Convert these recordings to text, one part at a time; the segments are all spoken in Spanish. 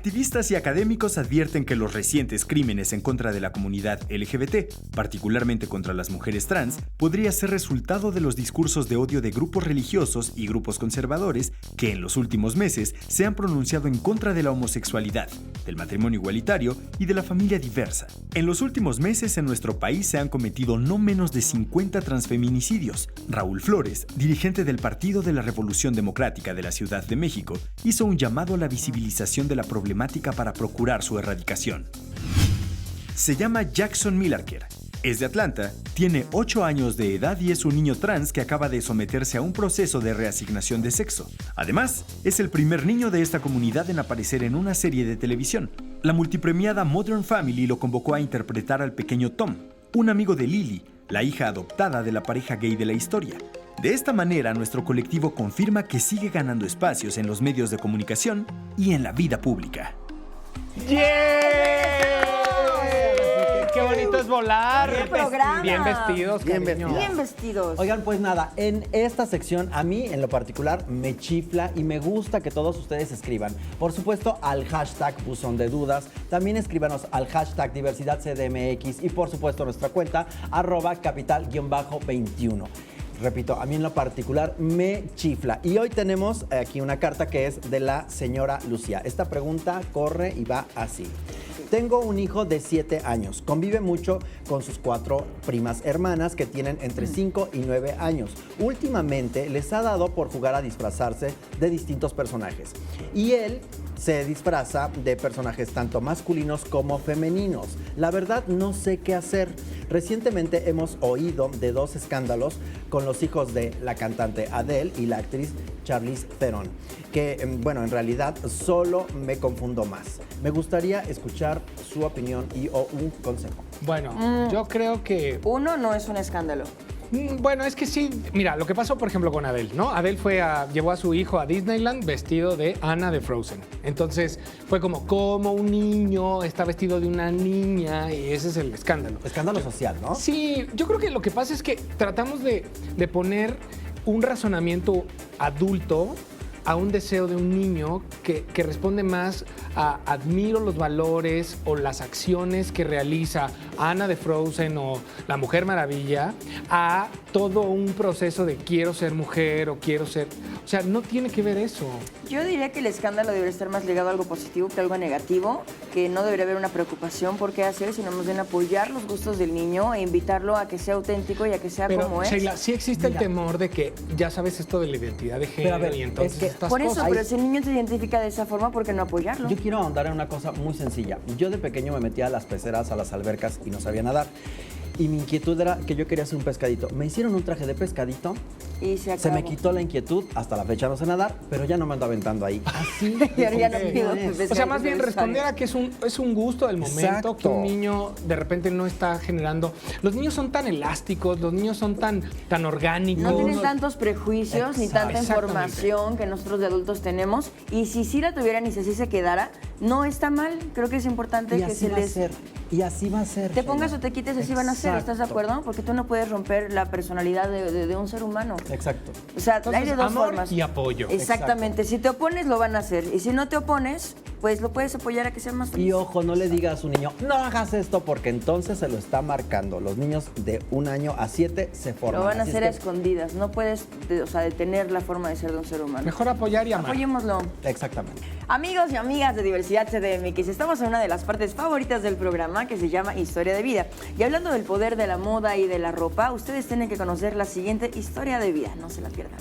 Activistas y académicos advierten que los recientes crímenes en contra de la comunidad LGBT, particularmente contra las mujeres trans, podría ser resultado de los discursos de odio de grupos religiosos y grupos conservadores que en los últimos meses se han pronunciado en contra de la homosexualidad, del matrimonio igualitario y de la familia diversa. En los últimos meses en nuestro país se han cometido no menos de 50 transfeminicidios. Raúl Flores, dirigente del Partido de la Revolución Democrática de la Ciudad de México, hizo un llamado a la visibilización de la problemática para procurar su erradicación. Se llama Jackson Millarker. Es de Atlanta, tiene 8 años de edad y es un niño trans que acaba de someterse a un proceso de reasignación de sexo. Además, es el primer niño de esta comunidad en aparecer en una serie de televisión. La multipremiada Modern Family lo convocó a interpretar al pequeño Tom, un amigo de Lily, la hija adoptada de la pareja gay de la historia. De esta manera, nuestro colectivo confirma que sigue ganando espacios en los medios de comunicación y en la vida pública. ¡Yeah! ¡Qué bonito es volar! Bien vestidos, Bien cariño. vestidos. Bien vestidos. Oigan, pues nada, en esta sección a mí en lo particular me chifla y me gusta que todos ustedes escriban. Por supuesto al hashtag Buzón de Dudas, también escríbanos al hashtag Diversidad CDMX y por supuesto nuestra cuenta @capital_21. Repito, a mí en lo particular me chifla. Y hoy tenemos aquí una carta que es de la señora Lucía. Esta pregunta corre y va así. Tengo un hijo de 7 años. Convive mucho con sus 4 primas hermanas que tienen entre 5 y 9 años. Últimamente les ha dado por jugar a disfrazarse de distintos personajes. Y él se disfraza de personajes tanto masculinos como femeninos. La verdad no sé qué hacer. Recientemente hemos oído de 2 escándalos con los hijos de la cantante Adele y la actriz Charlize Theron, que bueno, en realidad solo me confundo más. Me gustaría escuchar su opinión y o un consejo. Bueno, yo creo que... Uno no es un escándalo. Bueno, es que sí. Mira, lo que pasó, por ejemplo, con Adele, ¿no? Adele llevó a su hijo a Disneyland vestido de Anna de Frozen. Entonces, fue como un niño está vestido de una niña y ese es el escándalo. Escándalo social, ¿no? Sí, yo creo que lo que pasa es que tratamos de poner un razonamiento adulto a un deseo de un niño que responde más a admiro los valores o las acciones que realiza Anna de Frozen o la Mujer Maravilla, a todo un proceso de quiero ser mujer o quiero ser... O sea, no tiene que ver eso. Yo diría que el escándalo debería estar más ligado a algo positivo que a algo negativo, que no debería haber una preocupación por qué hacer, sino más bien apoyar los gustos del niño e invitarlo a que sea auténtico y a que sea Pero, como Sheila, es. sí existe el temor de que, ya sabes, esto de la identidad de género a ver, y entonces es que estas Por eso, cosas. pero si el niño se identifica de esa forma, ¿por qué no apoyarlo? Yo quiero ahondar en una cosa muy sencilla. Yo de pequeño me metía a las peceras, a las albercas y no sabía nadar. Y mi inquietud era que yo quería hacer un pescadito. Me hicieron un traje de pescadito. Y se Se me acabó. quitó la inquietud. Hasta la fecha no sé nadar, pero ya no me ando aventando ahí. Así. Y ahora ya no de pido sencillo es. O sea, más bien responder a que es un gusto del momento, Exacto. que un niño de repente no está generando... Los niños son tan elásticos, los niños son tan orgánicos. No tienen tantos prejuicios ni tanta Exactamente. información que nosotros de adultos tenemos. Y si sí la tuvieran y si así se quedara, no está mal. Creo que es importante Y que así se va a les... ser. Y así va a ser. Te pongas Sheila. o te quites, así van a ser. ¿Estás de Exacto. acuerdo? Porque tú no puedes romper la personalidad de un ser humano. Exacto. O sea, Entonces, hay de dos amor formas. y apoyo. Exactamente. Si te opones, lo van a hacer. Y si no te opones, pues lo puedes apoyar a que sea más feliz. Y ojo, no le diga a su niño, no hagas esto, porque entonces se lo está marcando. Los niños de 1 año a 7 se forman. Lo van a Así hacer es a escondidas. No puedes, detener la forma de ser de un ser humano. Mejor apoyar y amar. Apoyémoslo. Exactamente. Amigos y amigas de Diversidad CDMX, estamos en una de las partes favoritas del programa que se llama Historia de Vida. Y hablando del poder de la moda y de la ropa, ustedes tienen que conocer la siguiente historia de vida. No se la pierdan.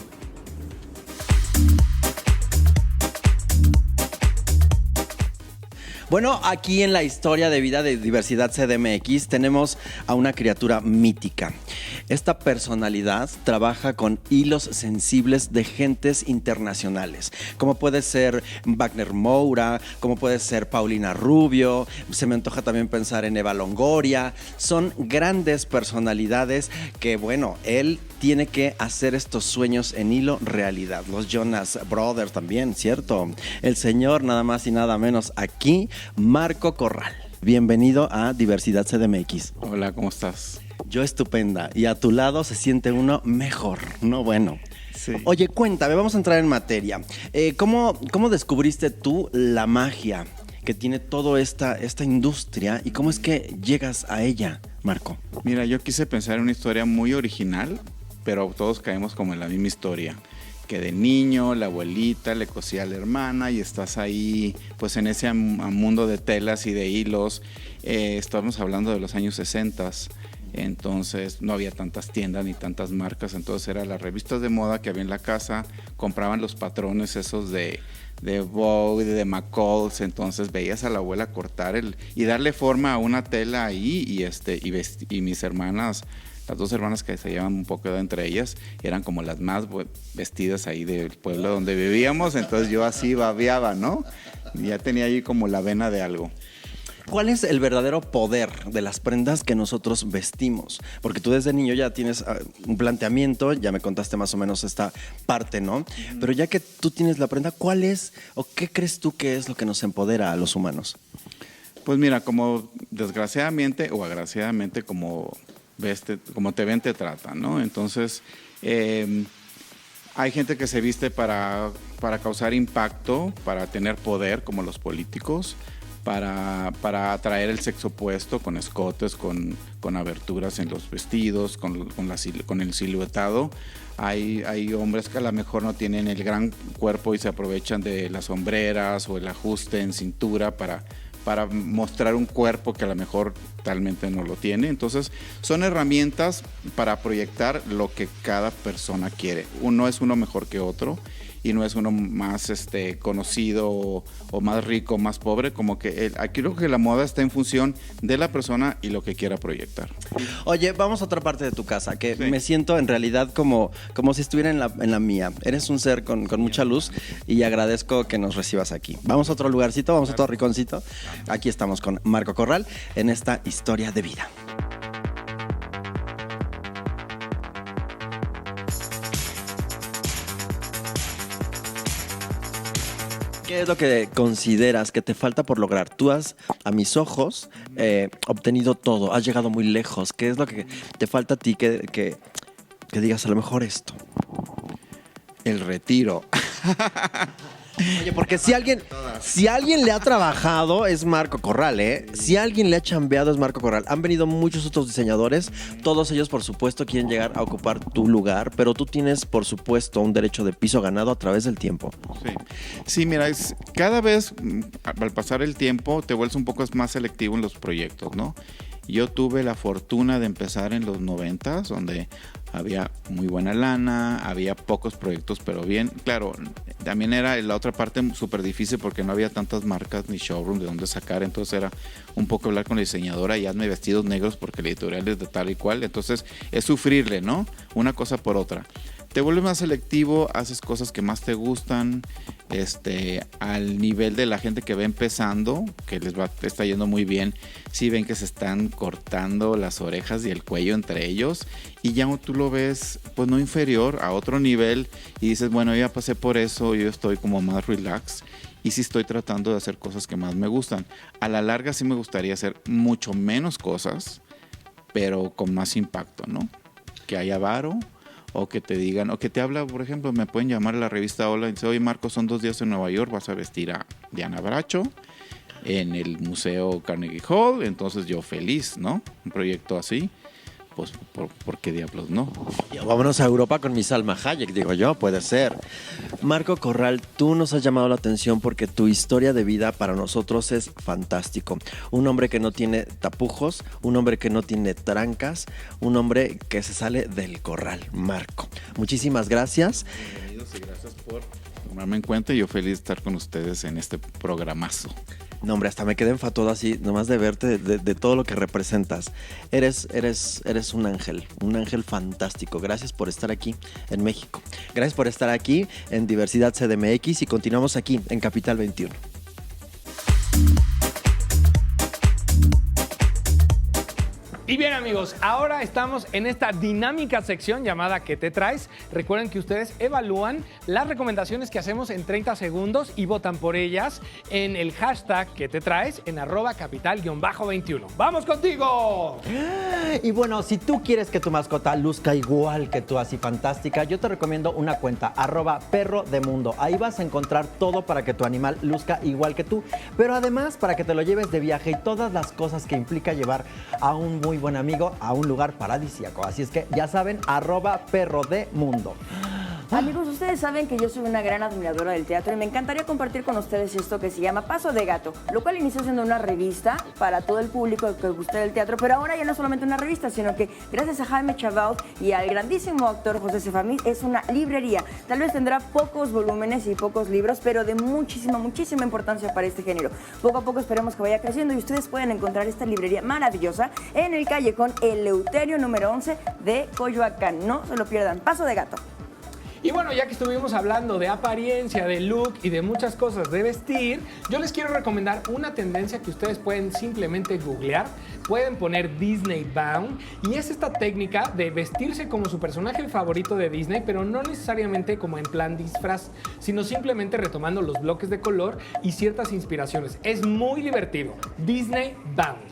Bueno, aquí en la historia de vida de Diversidad CDMX tenemos a una criatura mítica. Esta personalidad trabaja con hilos sensibles de gentes internacionales, como puede ser Wagner Moura, como puede ser Paulina Rubio, se me antoja también pensar en Eva Longoria. Son grandes personalidades que, bueno, él tiene que hacer estos sueños en hilo realidad. Los Jonas Brothers también, ¿cierto? El señor nada más y nada menos aquí, Marco Corral. Bienvenido a Diversidad CDMX. Hola, ¿cómo estás? Yo estupenda. Y a tu lado se siente uno mejor, no bueno. Sí. Oye, cuéntame, vamos a entrar en materia. ¿Cómo descubriste tú la magia que tiene toda esta industria y cómo es que llegas a ella, Marco. Mira, yo quise pensar en una historia muy original, pero todos caemos como en la misma historia. Que de niño la abuelita le cosía a la hermana y estás ahí pues en ese mundo de telas y de hilos. Estamos hablando de los años 60, entonces no había tantas tiendas ni tantas marcas, entonces eran las revistas de moda que había en la casa, compraban los patrones esos de Vogue, de McCall's, entonces veías a la abuela cortar y darle forma a una tela ahí y mis hermanas, las dos hermanas que se llevan un poco entre ellas, eran como las más vestidas ahí del pueblo donde vivíamos, entonces yo así babeaba, ¿no? Ya tenía ahí como la vena de algo. ¿Cuál es el verdadero poder de las prendas que nosotros vestimos? Porque tú desde niño ya tienes un planteamiento, ya me contaste más o menos esta parte, ¿no? Pero ya que tú tienes la prenda, ¿cuál es o qué crees tú que es lo que nos empodera a los humanos? Pues mira, como desgraciadamente o agraciadamente como te ven, te tratan, ¿no? Entonces, hay gente que se viste para causar impacto, para tener poder, como los políticos, para atraer el sexo opuesto, con escotes, con aberturas en los vestidos, con el siluetado. Hay hombres que a lo mejor no tienen el gran cuerpo y se aprovechan de las sombreras o el ajuste en cintura para mostrar un cuerpo que a lo mejor talmente no lo tiene. Entonces, son herramientas para proyectar lo que cada persona quiere. No es uno mejor que otro y no es uno más conocido o más rico, más pobre, como que aquí creo que la moda está en función de la persona y lo que quiera proyectar. Oye, vamos a otra parte de tu casa, que Sí. me siento en realidad como si estuviera en la mía. Eres un ser con mucha luz y agradezco que nos recibas aquí. Vamos a otro lugarcito, vamos a otro rinconcito. Aquí estamos con Marco Corral en esta historia de vida. ¿Qué es lo que consideras que te falta por lograr? Tú has, a mis ojos, obtenido todo, has llegado muy lejos. ¿Qué es lo que te falta a ti que digas a lo mejor esto? El retiro. Oye, porque si alguien le ha trabajado es Marco Corral, ¿eh? Si alguien le ha chambeado es Marco Corral. Han venido muchos otros diseñadores, todos ellos por supuesto quieren llegar a ocupar tu lugar, pero tú tienes por supuesto un derecho de piso ganado a través del tiempo. Sí, mira, cada vez al pasar el tiempo te vuelves un poco más selectivo en los proyectos, ¿no? Yo tuve la fortuna de empezar en los 90s, donde había muy buena lana, había pocos proyectos, pero bien, claro, también era la otra parte súper difícil porque no había tantas marcas ni showroom de dónde sacar, entonces era un poco hablar con la diseñadora y hazme vestidos negros porque la editorial es de tal y cual, entonces es sufrirle, ¿no? Una cosa por otra. Te vuelves más selectivo, haces cosas que más te gustan, al nivel de la gente que va empezando, que está yendo muy bien, sí ven que se están cortando las orejas y el cuello entre ellos, y ya tú lo ves, pues no inferior, a otro nivel, y dices, bueno, ya pasé por eso, yo estoy como más relax, y sí estoy tratando de hacer cosas que más me gustan. A la larga sí me gustaría hacer mucho menos cosas, pero con más impacto, ¿no? Que haya varo, o que te digan, o que te habla, por ejemplo, me pueden llamar a la revista Hola y dice, oye Marco, son 2 días en Nueva York, vas a vestir a Diana Bracho en el Museo Carnegie Hall, entonces yo feliz, ¿no? Un proyecto así, pues ¿por qué diablos no? Vámonos a Europa con mi Salma Hayek, digo yo, puede ser. Marco Corral, tú nos has llamado la atención porque tu historia de vida para nosotros es fantástico. Un hombre que no tiene tapujos, un hombre que no tiene trancas, un hombre que se sale del corral. Marco, muchísimas gracias. Bienvenidos y gracias por tomarme en cuenta y yo feliz de estar con ustedes en este programazo. No, hombre, hasta me quedé enfatuado así, nomás de verte, de todo lo que representas. Eres un ángel fantástico. Gracias por estar aquí en México. Gracias por estar aquí en Diversidad CDMX y continuamos aquí en Capital 21. Y bien, amigos, ahora estamos en esta dinámica sección llamada ¿Qué te traes? Recuerden que ustedes evalúan las recomendaciones que hacemos en 30 segundos y votan por ellas en el hashtag ¿Qué te traes? En @capital_21. ¡Vamos contigo! Y bueno, si tú quieres que tu mascota luzca igual que tú, así fantástica, yo te recomiendo una cuenta, @perrodemundo. Ahí vas a encontrar todo para que tu animal luzca igual que tú, pero además para que te lo lleves de viaje y todas las cosas que implica llevar a un muy buen amigo a un lugar paradisíaco. Así es que ya saben, @perrodemundo. Amigos, ustedes saben que yo soy una gran admiradora del teatro y me encantaría compartir con ustedes esto que se llama Paso de Gato, lo cual inició siendo una revista para todo el público que guste del teatro, pero ahora ya no es solamente una revista, sino que gracias a Jaime Chabaud y al grandísimo actor José Sefamí es una librería. Tal vez tendrá pocos volúmenes y pocos libros, pero de muchísima importancia para este género. Poco a poco esperemos que vaya creciendo y ustedes pueden encontrar esta librería maravillosa en el callejón Eleuterio número 11 de Coyoacán. No se lo pierdan. Paso de Gato. Y bueno, ya que estuvimos hablando de apariencia, de look y de muchas cosas de vestir, yo les quiero recomendar una tendencia que ustedes pueden simplemente googlear. Pueden poner Disney Bound y es esta técnica de vestirse como su personaje favorito de Disney, pero no necesariamente como en plan disfraz, sino simplemente retomando los bloques de color y ciertas inspiraciones. Es muy divertido. Disney Bound.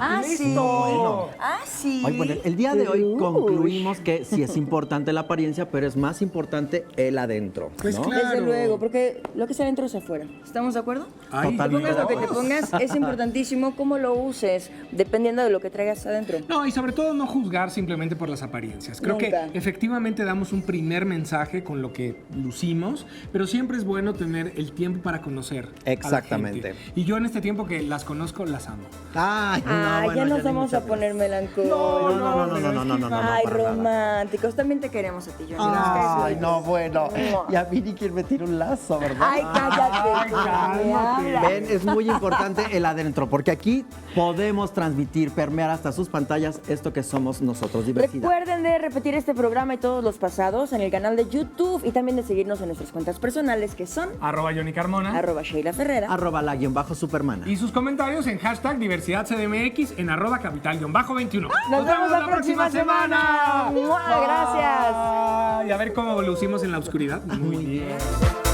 Ah, ¡Listo! sí. Bueno. Ah, sí. Ay, bueno, el día de hoy concluimos que sí es importante la apariencia, pero es más importante el adentro. Pues ¿no? claro. Desde luego, porque lo que está adentro es afuera. ¿Estamos de acuerdo? Ay, Te pongas lo que te Dios. pongas, es importantísimo cómo lo uses, dependiendo de lo que traigas adentro. No, y sobre todo no juzgar simplemente por las apariencias. Creo Nunca. que efectivamente damos un primer mensaje con lo que lucimos, pero siempre es bueno tener el tiempo para conocer. a la Exactamente. gente. Y yo en este tiempo que las conozco, las amo. Ay, no, Ah, bueno, ya nos ni vamos a muchas poner melancólicos. No, Ay, para nada. románticos. También te queremos a ti, Johnny. Nos caes Ay, bien. no, bueno. Mua. Y a mí ni quien me tira un lazo, ¿verdad? Ay, cállate. cálmate. habla. Ven, es muy importante el adentro, porque aquí podemos transmitir, permear hasta sus pantallas esto que somos nosotros, diversidad. Recuerden de repetir este programa y todos los pasados en el canal de YouTube y también de seguirnos en nuestras cuentas personales que son @Johnny Carmona. @Sheila Ferrera. @la_supermana. Y sus comentarios en hashtag #DiversidadCDMX en @capital_21. Nos vemos la próxima semana. ¡Mua! Gracias. Y a ver cómo lucimos en la oscuridad. Muy bien.